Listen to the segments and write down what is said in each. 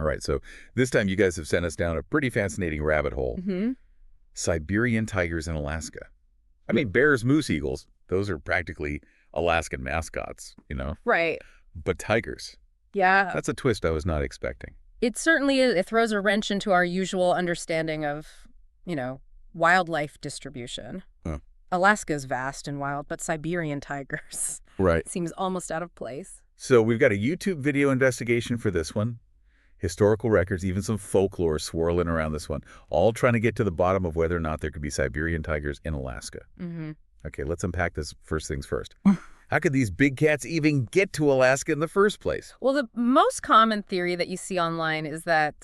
All right, so this time you guys have sent us down a pretty fascinating rabbit hole. Siberian tigers in Alaska. I mean, bears, moose, eagles, those are practically Alaskan mascots, you know? Right. But tigers, Yeah. that's a twist I was not expecting. It certainly is. It throws a wrench into our usual understanding of, wildlife distribution. Huh. Alaska's vast and wild, but Siberian tigers Right. seems almost out of place. So we've got a YouTube video investigation for this one. Historical records, even some folklore swirling around this one, all trying to get to the bottom of whether or not there could be Siberian tigers in Alaska. Okay, let's unpack this first things first. How could these big cats even get to Alaska in the first place? Well, the most common theory that you see online is that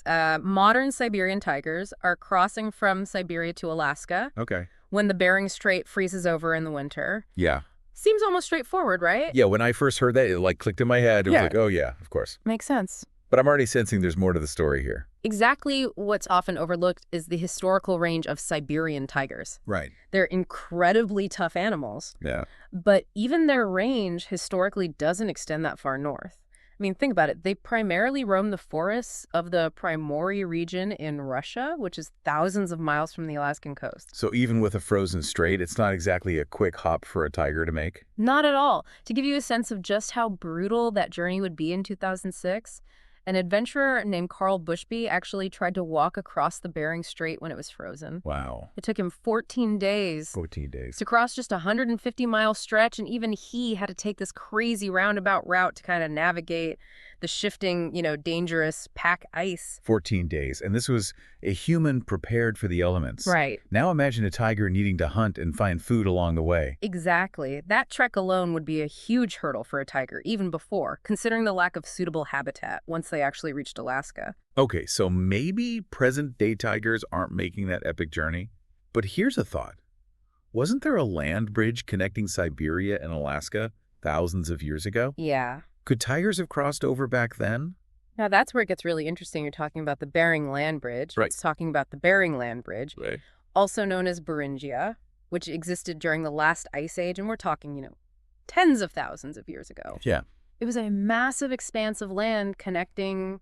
modern Siberian tigers are crossing from Siberia to Alaska Okay. when the Bering Strait freezes over in the winter. Yeah. Seems almost straightforward, right? Yeah, when I first heard that, it like clicked in my head. It was like, oh yeah, of course. Makes sense. But I'm already sensing there's more to the story here. Exactly what's often overlooked is the historical range of Siberian tigers. Right. They're incredibly tough animals, Yeah. but even their range historically doesn't extend that far north. I mean, think about it. They primarily roam the forests of the Primorye region in Russia, which is thousands of miles from the Alaskan coast. So even with a frozen strait, it's not exactly a quick hop for a tiger to make? Not at all. To give you a sense of just how brutal that journey would be in 2006, an adventurer named Carl Bushby actually tried to walk across the Bering Strait when it was frozen. Wow. It took him 14 days 14 days. to cross just a 150-mile stretch, and even he had to take this crazy roundabout route to kind of navigate the shifting, dangerous pack ice. 14 days. And this was a human prepared for the elements. Right. Now imagine a tiger needing to hunt and find food along the way. Exactly. That trek alone would be a huge hurdle for a tiger, even before, considering the lack of suitable habitat once they actually reached Alaska. Okay, so maybe present-day tigers aren't making that epic journey. But here's a thought. Wasn't there a land bridge connecting Siberia and Alaska thousands of years ago? Yeah. Could tigers have crossed over back then? Now, that's where it gets really interesting. You're talking about the Bering Land Bridge. Right. It's talking about the Bering Land Bridge, Right. also known as Beringia, which existed during the last ice age, and we're talking, tens of thousands of years ago. Yeah. It was a massive expanse of land connecting,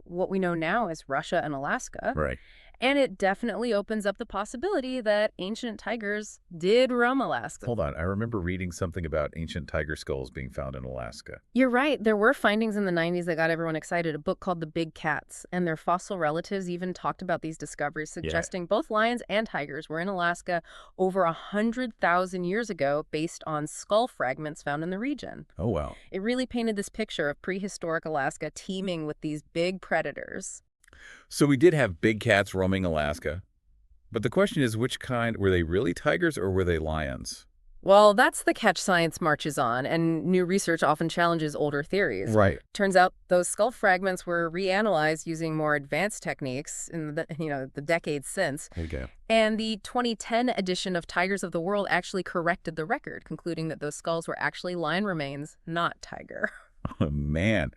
what we know now as Russia and Alaska. Right. And it definitely opens up the possibility that ancient tigers did roam Alaska. Hold on. I remember reading something about ancient tiger skulls being found in Alaska. You're right. There were findings in the 90s that got everyone excited. A book called The Big Cats, and their fossil relatives even talked about these discoveries, suggesting both lions and tigers were in Alaska over 100,000 years ago based on skull fragments found in the region. Oh, wow. It really painted this picture of prehistoric Alaska teeming with these big predators. So we did have big cats roaming Alaska. But the question is, which kind? Were they really tigers or were they lions? Well, that's the catch science marches on, and new research often challenges older theories. Right. Turns out those skull fragments were reanalyzed using more advanced techniques in the decades since. Okay. And the 2010 edition of Tigers of the World actually corrected the record, concluding that those skulls were actually lion remains, not tiger. Oh, man.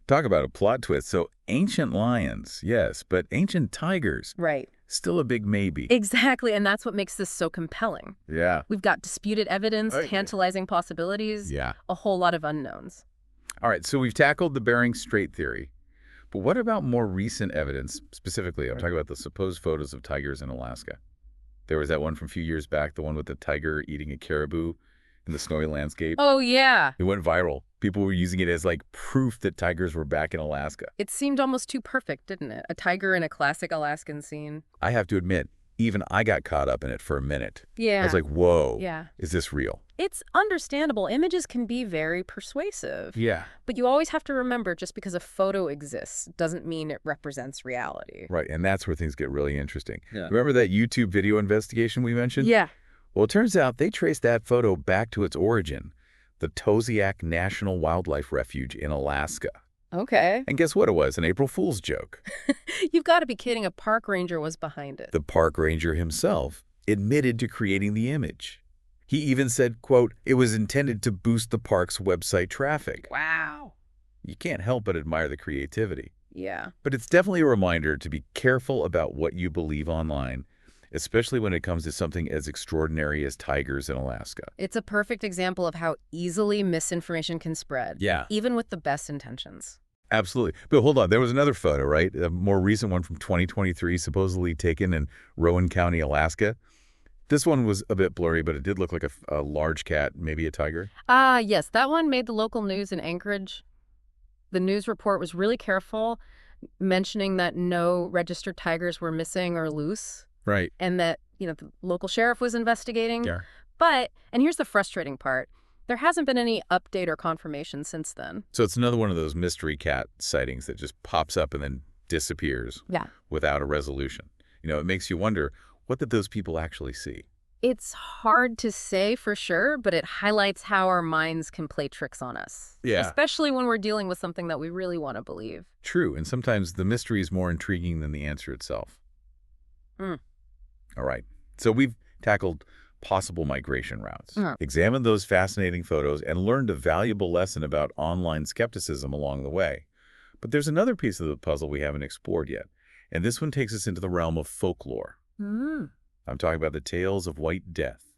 Talk about a plot twist. So ancient lions, yes, but ancient tigers, Right. still a big maybe. Exactly, and that's what makes this so compelling. Yeah. We've got disputed evidence, Right. tantalizing possibilities, Yeah. a whole lot of unknowns. All right, so we've tackled the Bering Strait theory. But what about more recent evidence? Specifically, I'm talking about the supposed photos of tigers in Alaska. There was that one from a few years back, the one with the tiger eating a caribou in the snowy landscape. Oh, yeah. It went viral. People were using it as like proof that tigers were back in Alaska. It seemed almost too perfect, didn't it? A tiger in a classic Alaskan scene. I have to admit, even I got caught up in it for a minute. Yeah. I was like, whoa, Yeah. is this real? It's understandable. Images can be very persuasive. Yeah. But you always have to remember, just because a photo exists doesn't mean it represents reality. Right, and that's where things get really interesting. Yeah. Remember that YouTube video investigation we mentioned? Yeah. Well, it turns out they traced that photo back to its origin, the Tosiak National Wildlife Refuge in Alaska. Okay. And guess what it was? An April Fool's joke. You've got to be kidding. A park ranger was behind it. The park ranger himself admitted to creating the image. He even said, quote, it was intended to boost the park's website traffic. Wow. You can't help but admire the creativity. Yeah. But it's definitely a reminder to be careful about what you believe online, especially when it comes to something as extraordinary as tigers in Alaska. It's a perfect example of how easily misinformation can spread. Yeah. Even with the best intentions. Absolutely. But hold on, there was another photo, right? A more recent one from 2023, supposedly taken in Rowan County, Alaska. This one was a bit blurry, but it did look like a large cat, maybe a tiger. Ah, yes, that one made the local news in Anchorage. The news report was really careful, mentioning that no registered tigers were missing or loose, Right. and that, the local sheriff was investigating. Yeah. And here's the frustrating part, there hasn't been any update or confirmation since then. So it's another one of those mystery cat sightings that just pops up and then disappears Yeah. without a resolution. It makes you wonder, what did those people actually see? It's hard to say for sure, but it highlights how our minds can play tricks on us. Yeah. Especially when we're dealing with something that we really want to believe. True, and sometimes the mystery is more intriguing than the answer itself. Mm. All right, so we've tackled possible migration routes, Mm. examined those fascinating photos, and learned a valuable lesson about online skepticism along the way. But there's another piece of the puzzle we haven't explored yet, and this one takes us into the realm of folklore. Mm. I'm talking about the tales of White Death,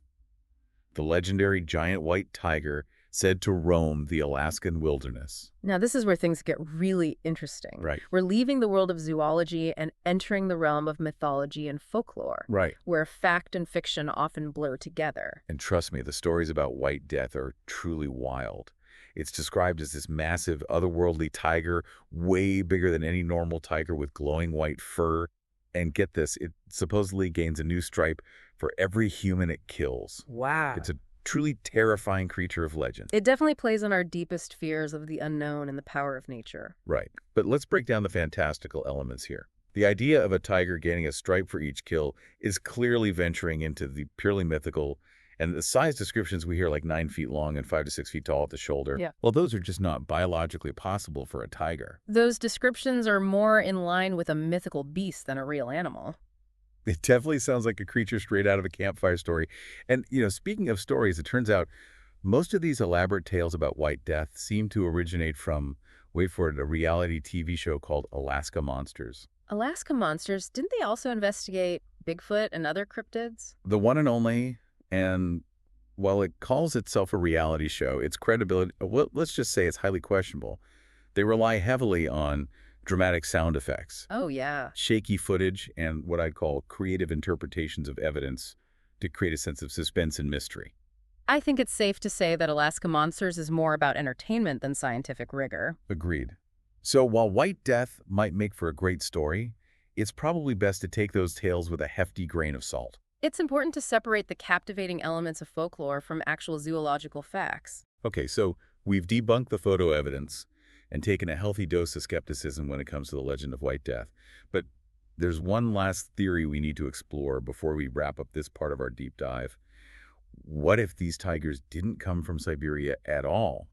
the legendary giant white tiger said to roam the Alaskan wilderness. Now, this is where things get really interesting. Right. We're leaving the world of zoology and entering the realm of mythology and folklore, Right. where fact and fiction often blur together. And trust me, the stories about White Death are truly wild. It's described as this massive, otherworldly tiger, way bigger than any normal tiger with glowing white fur. And get this, it supposedly gains a new stripe for every human it kills. Wow. It's a truly terrifying creature of legend. It definitely plays on our deepest fears of the unknown and the power of nature. Right. But let's break down the fantastical elements here. The idea of a tiger gaining a stripe for each kill is clearly venturing into the purely mythical, and the size descriptions we hear, like 9 feet long and 5 to 6 feet tall at the shoulder, Yeah. well, those are just not biologically possible for a tiger. Those descriptions are more in line with a mythical beast than a real animal. It definitely sounds like a creature straight out of a campfire story. And, speaking of stories, it turns out most of these elaborate tales about White Death seem to originate from, wait for it, a reality TV show called Alaska Monsters. Alaska Monsters, didn't they also investigate Bigfoot and other cryptids? The one and only, and while it calls itself a reality show, its credibility, well, let's just say it's highly questionable. They rely heavily on dramatic sound effects, Oh, yeah. shaky footage, and what I'd call creative interpretations of evidence to create a sense of suspense and mystery. I think it's safe to say that Alaska Monsters is more about entertainment than scientific rigor. Agreed. So while White Death might make for a great story, it's probably best to take those tales with a hefty grain of salt. It's important to separate the captivating elements of folklore from actual zoological facts. Okay, so we've debunked the photo evidence and taken a healthy dose of skepticism when it comes to the legend of White Death. But there's one last theory we need to explore before we wrap up this part of our deep dive. What if these tigers didn't come from Siberia at all?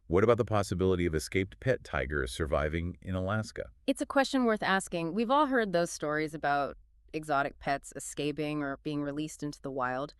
What about the possibility of escaped pet tigers surviving in Alaska? It's a question worth asking. We've all heard those stories about exotic pets escaping or being released into the wild.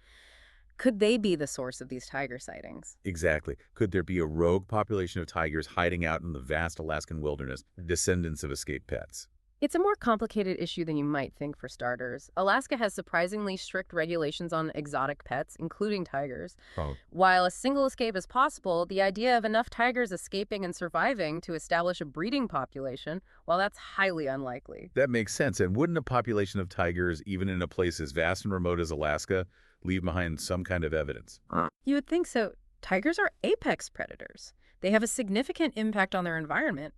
Could they be the source of these tiger sightings? Exactly. Could there be a rogue population of tigers hiding out in the vast Alaskan wilderness, descendants of escaped pets? It's a more complicated issue than you might think, for starters. Alaska has surprisingly strict regulations on exotic pets, including tigers. Oh. While a single escape is possible, the idea of enough tigers escaping and surviving to establish a breeding population, well, that's highly unlikely. That makes sense. And wouldn't a population of tigers, even in a place as vast and remote as Alaska, leave behind some kind of evidence? You would think so. Tigers are apex predators. They have a significant impact on their environment.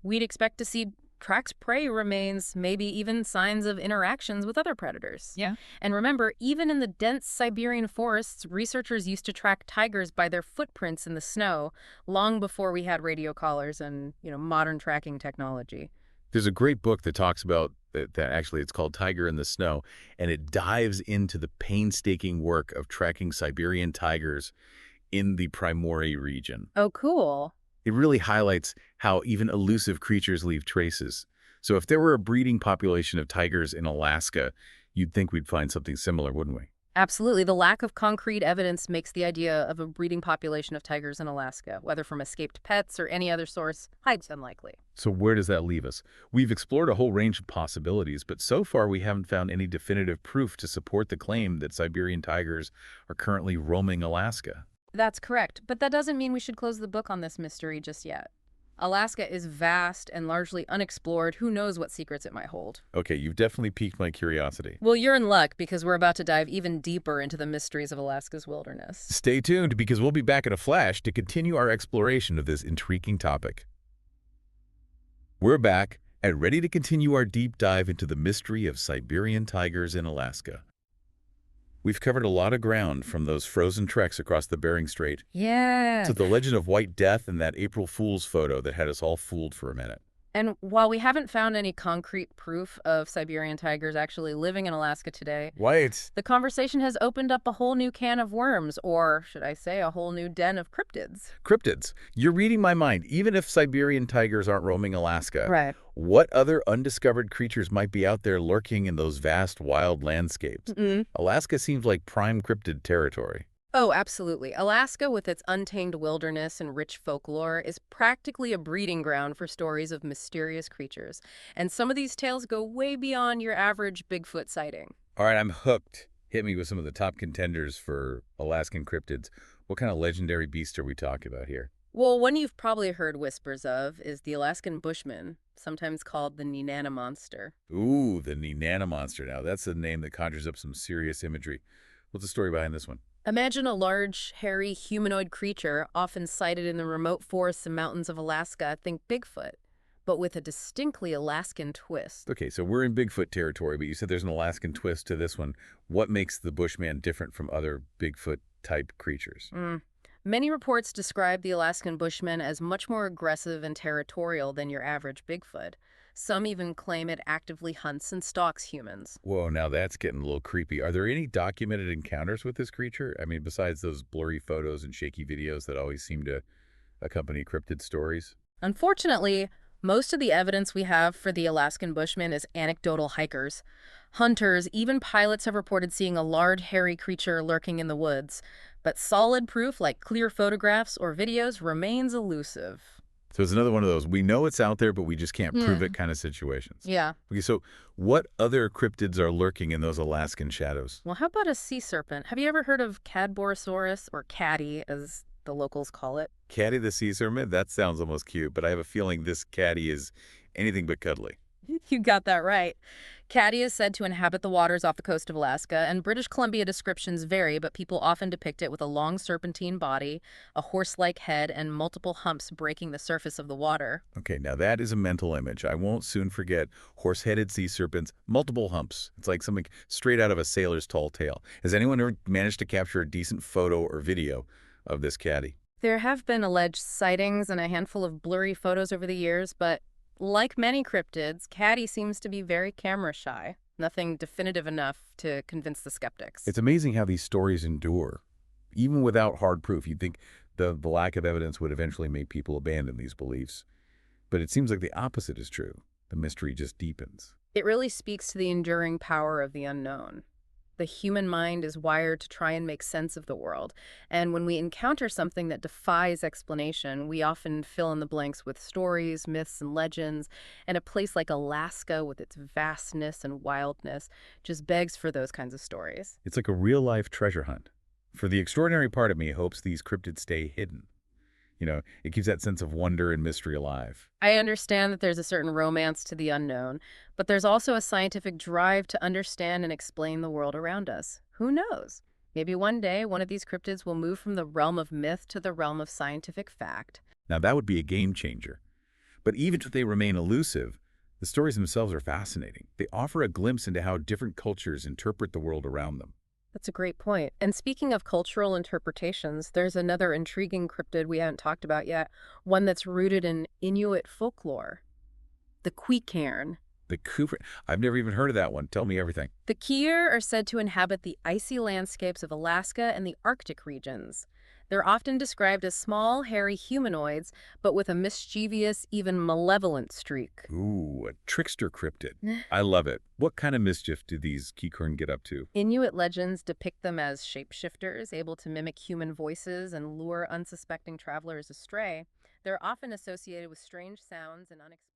We'd expect to see tracks prey remains, maybe even signs of interactions with other predators. Yeah. And remember, even in the dense Siberian forests, researchers used to track tigers by their footprints in the snow long before we had radio collars and, modern tracking technology. There's a great book that talks about that actually it's called Tiger in the Snow, and it dives into the painstaking work of tracking Siberian tigers in the Primorye region. Oh, cool. It really highlights how even elusive creatures leave traces. So if there were a breeding population of tigers in Alaska, you'd think we'd find something similar, wouldn't we? Absolutely. The lack of concrete evidence makes the idea of a breeding population of tigers in Alaska, whether from escaped pets or any other source, highly unlikely. So where does that leave us? We've explored a whole range of possibilities, but so far we haven't found any definitive proof to support the claim that Siberian tigers are currently roaming Alaska. That's correct, but that doesn't mean we should close the book on this mystery just yet. Alaska is vast and largely unexplored. Who knows what secrets it might hold? Okay, you've definitely piqued my curiosity. Well, you're in luck because we're about to dive even deeper into the mysteries of Alaska's wilderness. Stay tuned because we'll be back in a flash to continue our exploration of this intriguing topic. We're back and ready to continue our deep dive into the mystery of Siberian tigers in Alaska. We've covered a lot of ground, from those frozen treks across the Bering Strait Yeah. to the legend of White Death and that April Fool's photo that had us all fooled for a minute. And while we haven't found any concrete proof of Siberian tigers actually living in Alaska today, Wait. the conversation has opened up a whole new can of worms, or should I say a whole new den of cryptids. Cryptids. You're reading my mind. Even if Siberian tigers aren't roaming Alaska, Right. what other undiscovered creatures might be out there lurking in those vast wild landscapes? Alaska seems like prime cryptid territory. Oh, absolutely. Alaska, with its untamed wilderness and rich folklore, is practically a breeding ground for stories of mysterious creatures. And some of these tales go way beyond your average Bigfoot sighting. All right, I'm hooked. Hit me with some of the top contenders for Alaskan cryptids. What kind of legendary beast are we talking about here? Well, one you've probably heard whispers of is the Alaskan Bushman, sometimes called the Nenana Monster. Ooh, the Nenana Monster. Now, that's a name that conjures up some serious imagery. What's the story behind this one? Imagine a large, hairy, humanoid creature often sighted in the remote forests and mountains of Alaska, think Bigfoot, but with a distinctly Alaskan twist. Okay, so we're in Bigfoot territory, but you said there's an Alaskan twist to this one. What makes the Bushman different from other Bigfoot-type creatures? Many reports describe the Alaskan Bushman as much more aggressive and territorial than your average Bigfoot. Some even claim it actively hunts and stalks humans. Whoa, now that's getting a little creepy. Are there any documented encounters with this creature? I mean, besides those blurry photos and shaky videos that always seem to accompany cryptid stories? Unfortunately, most of the evidence we have for the Alaskan Bushman is anecdotal hikers. Hunters, even pilots have reported seeing a large, hairy creature lurking in the woods. But solid proof, like clear photographs or videos, remains elusive. So it's another one of those, we know it's out there, but we just can't prove it kind of situations. Yeah. Okay, so what other cryptids are lurking in those Alaskan shadows? Well, how about a sea serpent? Have you ever heard of Cadborosaurus, or caddy, as the locals call it? Caddy the sea serpent? That sounds almost cute, but I have a feeling this caddy is anything but cuddly. You got that right. Caddy is said to inhabit the waters off the coast of Alaska, and British Columbia descriptions vary, but people often depict it with a long serpentine body, a horse-like head, and multiple humps breaking the surface of the water. Okay, now that is a mental image. I won't soon forget horse-headed sea serpents, multiple humps. It's like something straight out of a sailor's tall tale. Has anyone ever managed to capture a decent photo or video of this caddy? There have been alleged sightings and a handful of blurry photos over the years, but like many cryptids, caddy seems to be very camera shy. Nothing definitive enough to convince the skeptics. It's amazing how these stories endure. Even without hard proof, you'd think the lack of evidence would eventually make people abandon these beliefs. But it seems like the opposite is true. The mystery just deepens. It really speaks to the enduring power of the unknown. The human mind is wired to try and make sense of the world, and when we encounter something that defies explanation, we often fill in the blanks with stories, myths, and legends, and a place like Alaska, with its vastness and wildness, just begs for those kinds of stories. It's like a real-life treasure hunt. For the extraordinary part of me hopes these cryptids stay hidden. You know, it keeps that sense of wonder and mystery alive. I understand that there's a certain romance to the unknown, but there's also a scientific drive to understand and explain the world around us. Who knows? Maybe one day one of these cryptids will move from the realm of myth to the realm of scientific fact. Now that would be a game changer. But even if they remain elusive, the stories themselves are fascinating. They offer a glimpse into how different cultures interpret the world around them. That's a great point. And speaking of cultural interpretations, there's another intriguing cryptid we haven't talked about yet, one that's rooted in Inuit folklore, the Queecairn. The Cooper, I've never even heard of that one. Tell me everything. The Kier are said to inhabit the icy landscapes of Alaska and the Arctic regions. They're often described as small, hairy humanoids, but with a mischievous, even malevolent streak. Ooh, a trickster cryptid. I love it. What kind of mischief do these Queecairn get up to? Inuit legends depict them as shapeshifters, able to mimic human voices and lure unsuspecting travelers astray. They're often associated with strange sounds and unexpected